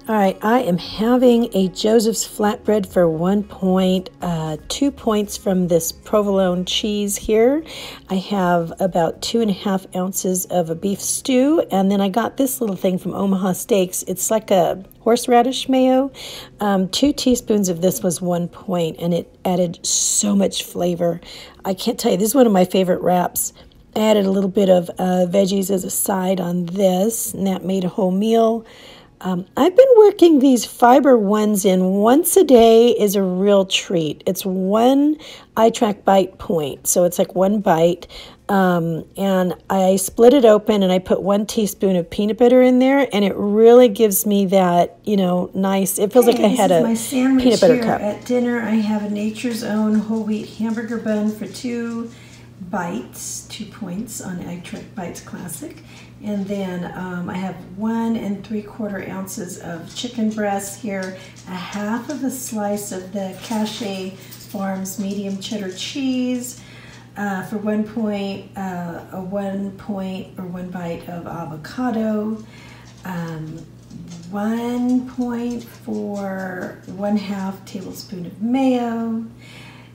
All right, I am having a Joseph's flatbread for 1 point, 2 points from this provolone cheese here. I have about 2.5 ounces of a beef stew, and then I got this little thing from Omaha Steaks. It's like a horseradish mayo. 2 teaspoons of this was 1 point, and it added so much flavor. I can't tell you, this is one of my favorite wraps. I added a little bit of veggies as a side on this, and that made a whole meal. I've been working these fiber ones in once a day is a real treat. It's 1 eye-track bite point, so it's like 1 bite. And I split it open and I put 1 teaspoon of peanut butter in there, and it really gives me that, you know, nice, it feels like I had a peanut butter cup. At dinner, I have a Nature's Own whole wheat hamburger bun for 2 bites, 2 points on eye-track bites classic. And then I have 1 3/4 ounces of chicken breast here, a half of a slice of the Cachet Farms medium cheddar cheese for 1 point, a 1 point or 1 bite of avocado, 1 point for 1/2 tablespoon of mayo.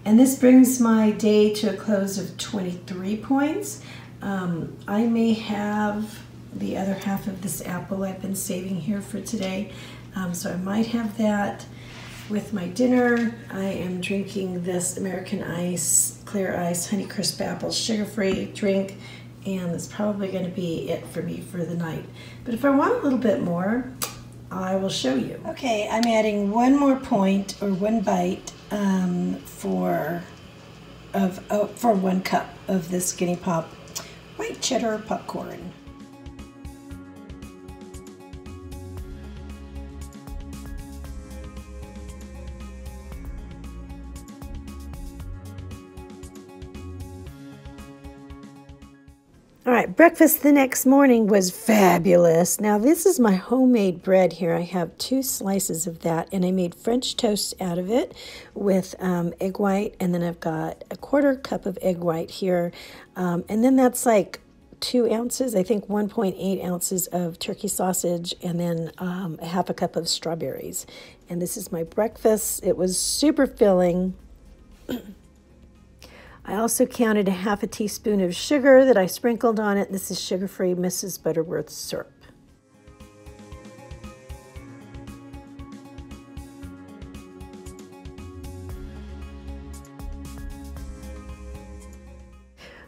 And this brings my day to a close of 23 points. I may have the other half of this apple I've been saving here for today, so I might have that with my dinner. I am drinking this American Ice, Clear Ice, Honeycrisp Apple, sugar-free drink, and that's probably going to be it for me for the night. But if I want a little bit more, I will show you. Okay, I'm adding 1 more point or 1 bite for 1 cup of this Skinny Pop white cheddar popcorn. All right, breakfast the next morning was fabulous. Now this is my homemade bread here. I have 2 slices of that, and I made French toast out of it with egg white, and then I've got a 1/4 cup of egg white here, and then that's like 2 ounces, I think 1.8 ounces of turkey sausage, and then a half a cup of strawberries. And this is my breakfast. It was super filling. I also counted a half a teaspoon of sugar that I sprinkled on it. This is sugar-free Mrs. Butterworth's syrup.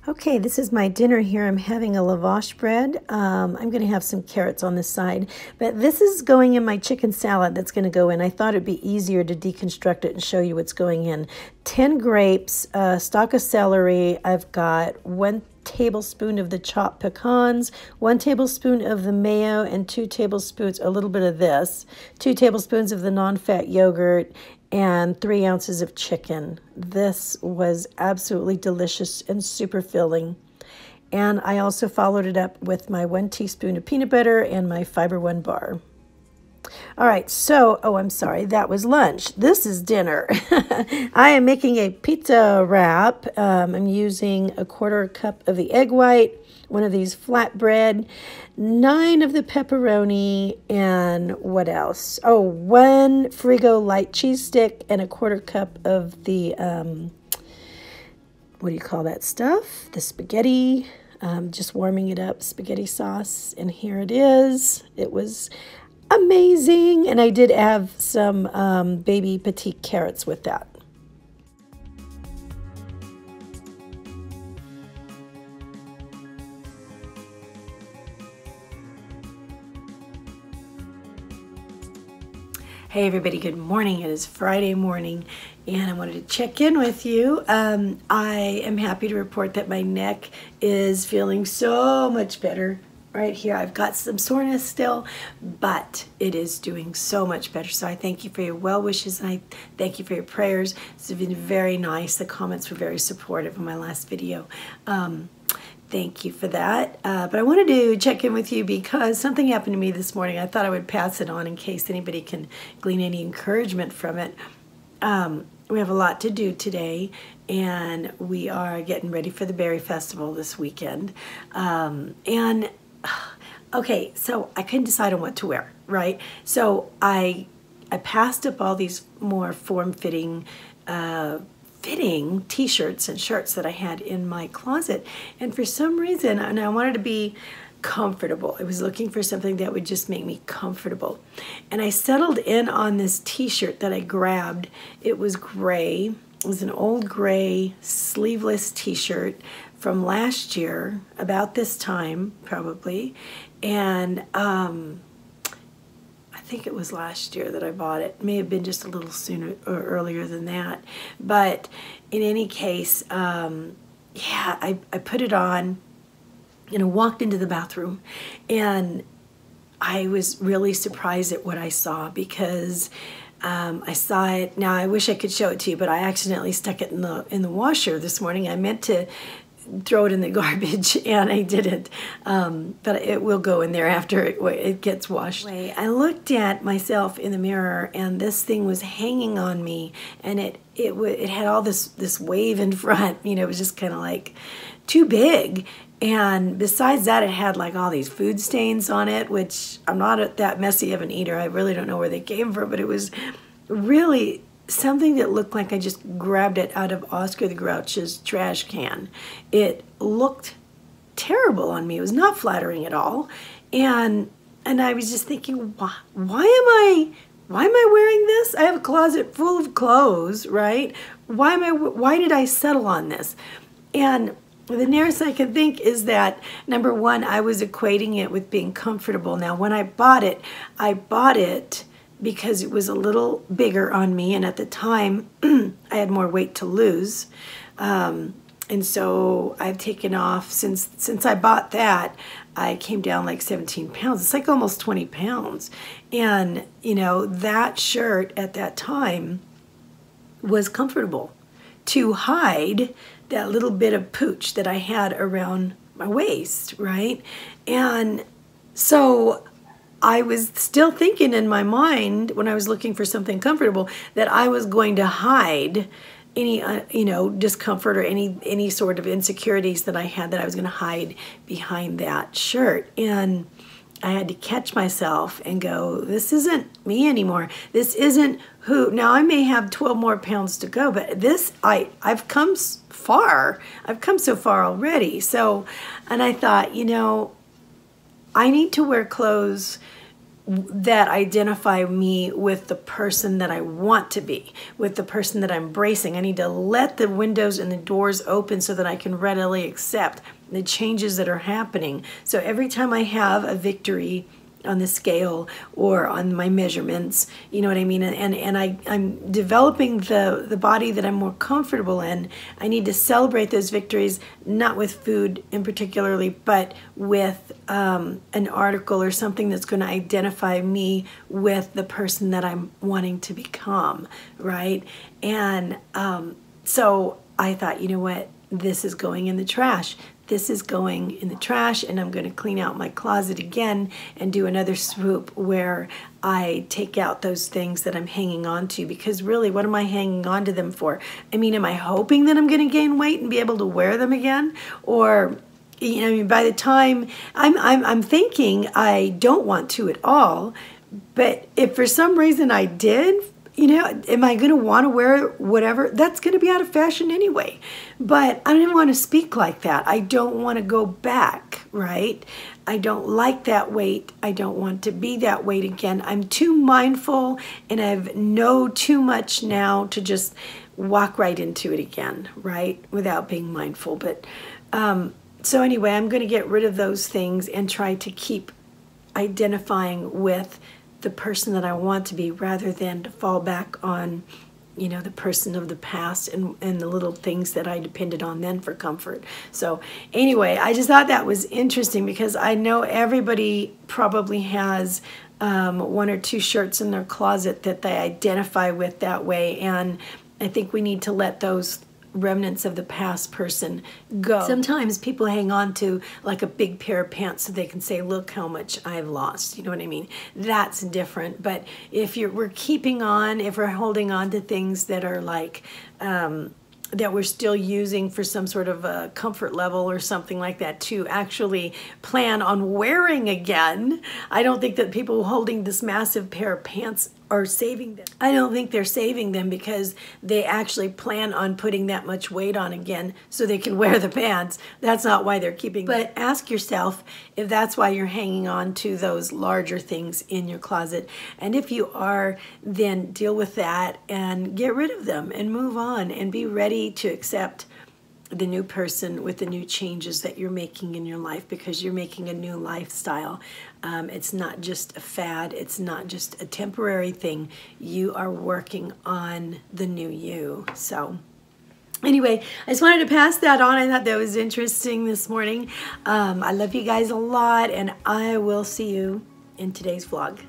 Okay, this is my dinner here. I'm having a lavash bread. I'm going to have some carrots on the side, but this is going in my chicken salad that's going to go in. I thought it'd be easier to deconstruct it and show you what's going in. 10 grapes, a stalk of celery. I've got 1 tablespoon of the chopped pecans, 1 tablespoon of the mayo, and 2 tablespoons, a little bit of this, 2 tablespoons of the non-fat yogurt, and 3 ounces of chicken. This was absolutely delicious and super filling. And I also followed it up with my 1 teaspoon of peanut butter and my Fiber One bar. All right, so, oh, I'm sorry, that was lunch. This is dinner. I am making a pizza wrap. I'm using a 1/4 cup of the egg white, 1 of these flatbread, 9 of the pepperoni, and what else? Oh, 1 Frigo light cheese stick, and a 1/4 cup of the, what do you call that stuff? The spaghetti, just warming it up, spaghetti sauce, and here it is. It was amazing, and I did have some baby petite carrots with that. Hey everybody, good morning. It is Friday morning, and I wanted to check in with you. I am happy to report that my neck is feeling so much better. Right here, I've got some soreness still, but it is doing so much better. So I thank you for your well wishes, and I thank you for your prayers. It's been very nice. The comments were very supportive in my last video. Thank you for that. But I wanted to check in with you because something happened to me this morning. I thought I would pass it on in case anybody can glean any encouragement from it. We have a lot to do today, and we are getting ready for the Berry Festival this weekend. And Okay, so I couldn't decide on what to wear, right? So I passed up all these more form-fitting t-shirts and shirts that I had in my closet, and for some reason, and I wanted to be comfortable. I was looking for something that would just make me comfortable, and I settled in on this t-shirt that I grabbed. It was gray. It was an old gray sleeveless t-shirt from last year, about this time probably, and I think it was last year that I bought it. It may have been just a little sooner or earlier than that. But in any case, yeah, I put it on, walked into the bathroom, and I was really surprised at what I saw, because I saw it. Now I wish I could show it to you, but I accidentally stuck it in the washer this morning. I meant to throw it in the garbage, and I didn't, but it will go in there after it gets washed away. I looked at myself in the mirror, and this thing was hanging on me, and it had all this wave in front. It was just kind of like too big. And besides that, it had like all these food stains on it, which I'm not that messy of an eater. I really don't know where they came from, but it was really something that looked like I just grabbed it out of Oscar the Grouch's trash can. It looked terrible on me. It was not flattering at all. And I was just thinking, why am I wearing this? I have a closet full of clothes, right? Why did I settle on this? And the nearest I can think is that, number one, I was equating it with being comfortable. Now, when I bought it because it was a little bigger on me, and at the time I had more weight to lose, and so I've taken off since I bought that. I came down like 17 pounds. It's like almost 20 pounds, and that shirt at that time was comfortable to hide that little bit of pooch that I had around my waist, right? And so I was still thinking in my mind, when I was looking for something comfortable, that I was going to hide any discomfort or any sort of insecurities that I had, that I was going to hide behind that shirt. And I had to catch myself and go, this isn't me anymore. This isn't who. Now I may have 12 more pounds to go, but this, I've come far. I've come so far already. So, and I thought, I need to wear clothes that identify me with the person that I want to be, with the person that I'm embracing. I need to let the windows and the doors open so that I can readily accept the changes that are happening. So every time I have a victory on the scale or on my measurements, you know what I mean, and I'm developing the body that I'm more comfortable in, I need to celebrate those victories, not with food in particularly, but with an article or something that's going to identify me with the person that I'm wanting to become, right? And so I thought, you know what, this is going in the trash. This is going in the trash, and I'm going to clean out my closet again and do another swoop where I take out those things that I'm hanging on to, because really, what am I hanging on to them for? I mean, am I hoping that I'm going to gain weight and be able to wear them again? Or, by the time I'm thinking I don't want to at all, but if for some reason I did, am I going to want to wear whatever? That's going to be out of fashion anyway. But I don't even want to speak like that. I don't want to go back, right? I don't like that weight. I don't want to be that weight again. I'm too mindful, and I know too much now to just walk right into it again, right? Without being mindful. But so anyway, I'm going to get rid of those things and try to keep identifying with the person that I want to be, rather than to fall back on, the person of the past and the little things that I depended on then for comfort. So anyway, I just thought that was interesting, because I know everybody probably has one or two shirts in their closet that they identify with that way, and I think we need to let those remnants of the past person go. Sometimes people hang on to like a big pair of pants so they can say, look how much I've lost. You know what I mean? That's different. But if we're holding on to things that are like that we're still using for some sort of a comfort level or something like that to actually plan on wearing again. I don't think that people holding this massive pair of pants are saving them. I don't think they're saving them because they actually plan on putting that much weight on again so they can wear the pants. That's not why they're keeping them. But ask yourself if that's why you're hanging on to those larger things in your closet. And if you are, then deal with that and get rid of them and move on and be ready to accept the new person with the new changes that you're making in your life, because you're making a new lifestyle. It's not just a fad. It's not just a temporary thing. You are working on the new you. So anyway, I just wanted to pass that on. I thought that was interesting this morning. I love you guys a lot, and I will see you in today's vlog.